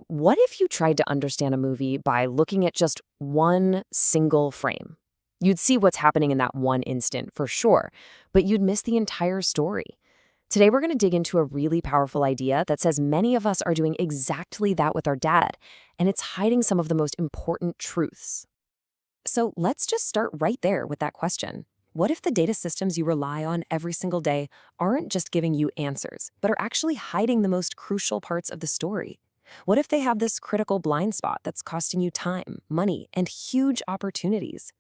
What if you tried to understand a movie by looking at just one single frame? You'd see what's happening in that one instant for sure, but you'd miss the entire story. Today, we're going to dig into a really powerful idea that says many of us are doing exactly that with our data, and it's hiding some of the most important truths. So let's just start right there with that question. What if the data systems you rely on every single day aren't just giving you answers, but are actually hiding the most crucial parts of the story? What if they have this critical blind spot that's costing you time, money, and huge opportunities?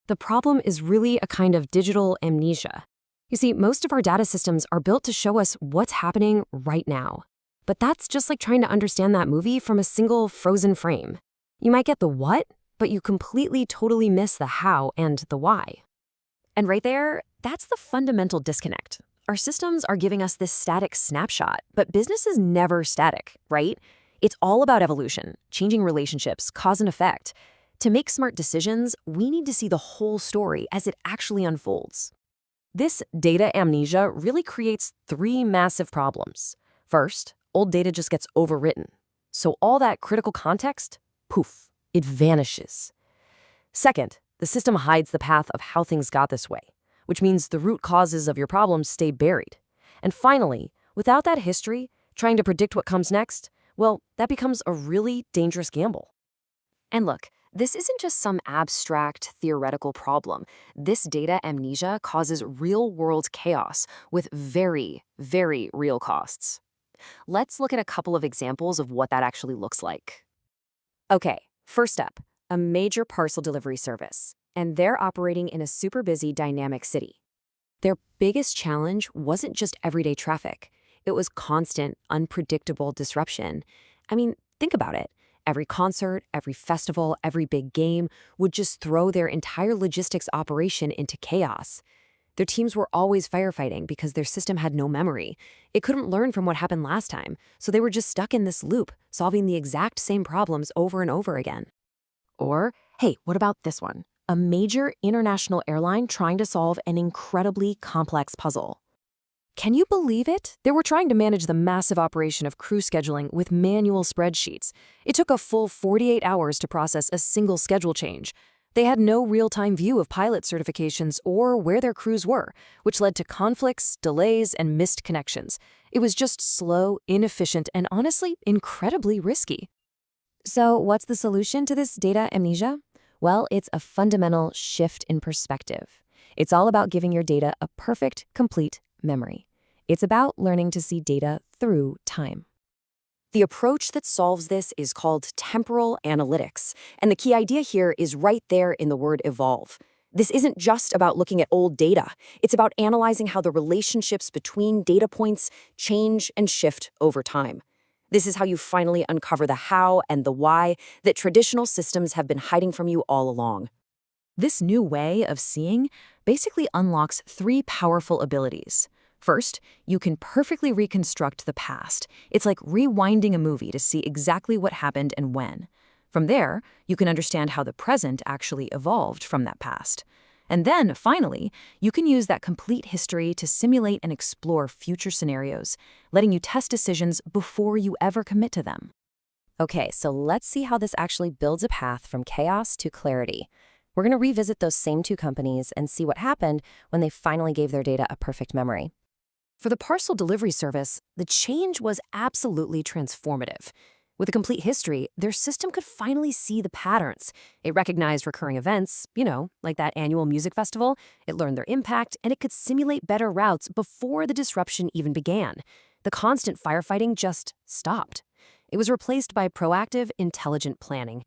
The problem is really a kind of digital amnesia. You see, most of our data systems are built to show us what's happening right now. But that's just like trying to understand that movie from a single frozen frame. You might get the what, but you completely totally miss the how and the why. And right there, that's the fundamental disconnect. Our systems are giving us this static snapshot, but business is never static, right? It's all about evolution, changing relationships, cause and effect. To make smart decisions, we need to see the whole story as it actually unfolds. This data amnesia really creates three massive problems. First, old data just gets overwritten. So all that critical context, poof, it vanishes. Second, the system hides the path of how things got this way, which means the root causes of your problems stay buried. And finally, without that history, trying to predict what comes next, well, that becomes a really dangerous gamble. And look, this isn't just some abstract, theoretical problem. This data amnesia causes real-world chaos with very, very real costs. Let's look at a couple of examples of what that actually looks like. Okay, first up, a major parcel delivery service, and they're operating in a super busy, dynamic city. Their biggest challenge wasn't just everyday traffic. It was constant, unpredictable disruption. I mean, think about it. Every concert, every festival, every big game would just throw their entire logistics operation into chaos. Their teams were always firefighting because their system had no memory. It couldn't learn from what happened last time, so they were just stuck in this loop, solving the exact same problems over and over again. Or, hey, what about this one? A major international airline trying to solve an incredibly complex puzzle. Can you believe it? They were trying to manage the massive operation of crew scheduling with manual spreadsheets. It took a full 48 hours to process a single schedule change. They had no real-time view of pilot certifications or where their crews were, which led to conflicts, delays, and missed connections. It was just slow, inefficient, and honestly, incredibly risky. So what's the solution to this data amnesia? Well, it's a fundamental shift in perspective. It's all about giving your data a perfect, complete memory. It's about learning to see data through time. The approach that solves this is called temporal analytics, and the key idea here is right there in the word evolve. This isn't just about looking at old data. It's about analyzing how the relationships between data points change and shift over time. This is how you finally uncover the how and the why that traditional systems have been hiding from you all along. This new way of seeing basically unlocks three powerful abilities. First, you can perfectly reconstruct the past. It's like rewinding a movie to see exactly what happened and when. From there, you can understand how the present actually evolved from that past. And then, finally, you can use that complete history to simulate and explore future scenarios, letting you test decisions before you ever commit to them. Okay, so let's see how this actually builds a path from chaos to clarity. We're going to revisit those same two companies and see what happened when they finally gave their data a perfect memory. For the parcel delivery service, the change was absolutely transformative. With a complete history, their system could finally see the patterns. It recognized recurring events, like that annual music festival. It learned their impact, and it could simulate better routes before the disruption even began. The constant firefighting just stopped. It was replaced by proactive, intelligent planning.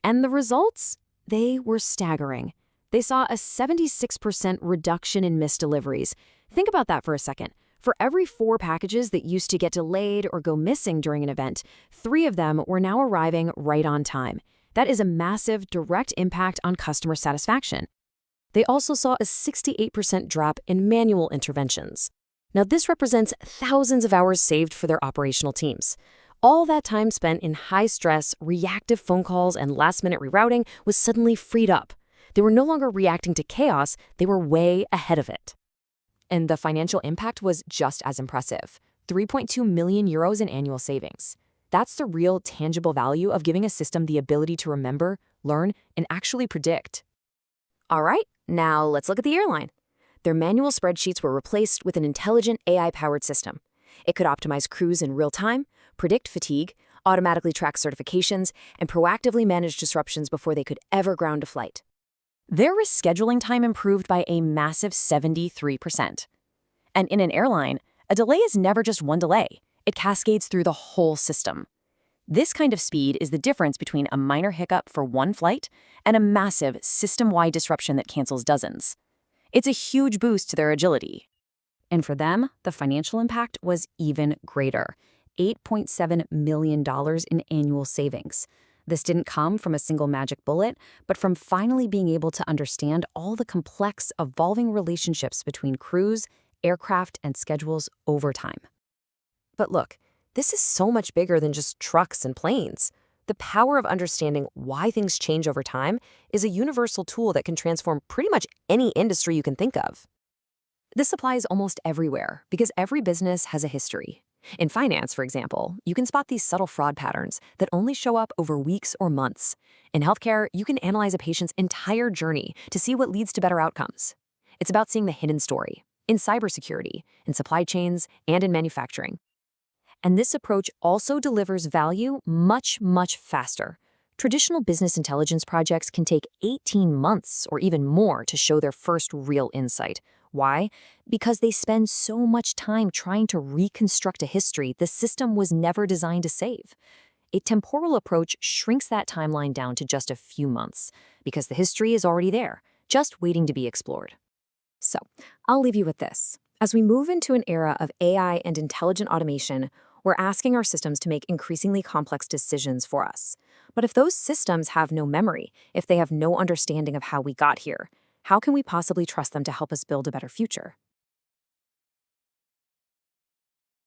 And the results? They were staggering. They saw a 76% reduction in missed deliveries. Think about that for a second. For every 4 packages that used to get delayed or go missing during an event, 3 of them were now arriving right on time. That is a massive direct impact on customer satisfaction. They also saw a 68% drop in manual interventions. Now, this represents thousands of hours saved for their operational teams. All that time spent in high-stress, reactive phone calls and last-minute rerouting was suddenly freed up. They were no longer reacting to chaos, they were way ahead of it. And the financial impact was just as impressive, 3.2 million euros in annual savings. That's the real tangible value of giving a system the ability to remember, learn, and actually predict. All right, now let's look at the airline. Their manual spreadsheets were replaced with an intelligent AI-powered system. It could optimize crews in real time, predict fatigue, automatically track certifications, and proactively manage disruptions before they could ever ground a flight. Their rescheduling time improved by a massive 73%. And in an airline, a delay is never just one delay. It cascades through the whole system. This kind of speed is the difference between a minor hiccup for one flight and a massive system-wide disruption that cancels dozens. It's a huge boost to their agility. And for them, the financial impact was even greater, $8.7 million in annual savings. This didn't come from a single magic bullet, but from finally being able to understand all the complex, evolving relationships between crews, aircraft, and schedules over time. But look, this is so much bigger than just trucks and planes. The power of understanding why things change over time is a universal tool that can transform pretty much any industry you can think of. This applies almost everywhere because every business has a history. In finance, for example, you can spot these subtle fraud patterns that only show up over weeks or months. In healthcare, you can analyze a patient's entire journey to see what leads to better outcomes. It's about seeing the hidden story in cybersecurity, in supply chains, and in manufacturing. And this approach also delivers value much, much faster. Traditional business intelligence projects can take 18 months or even more to show their first real insight. Why? Because they spend so much time trying to reconstruct a history the system was never designed to save. A temporal approach shrinks that timeline down to just a few months, because the history is already there, just waiting to be explored. So, I'll leave you with this. As we move into an era of AI and intelligent automation, we're asking our systems to make increasingly complex decisions for us. But if those systems have no memory, if they have no understanding of how we got here, how can we possibly trust them to help us build a better future?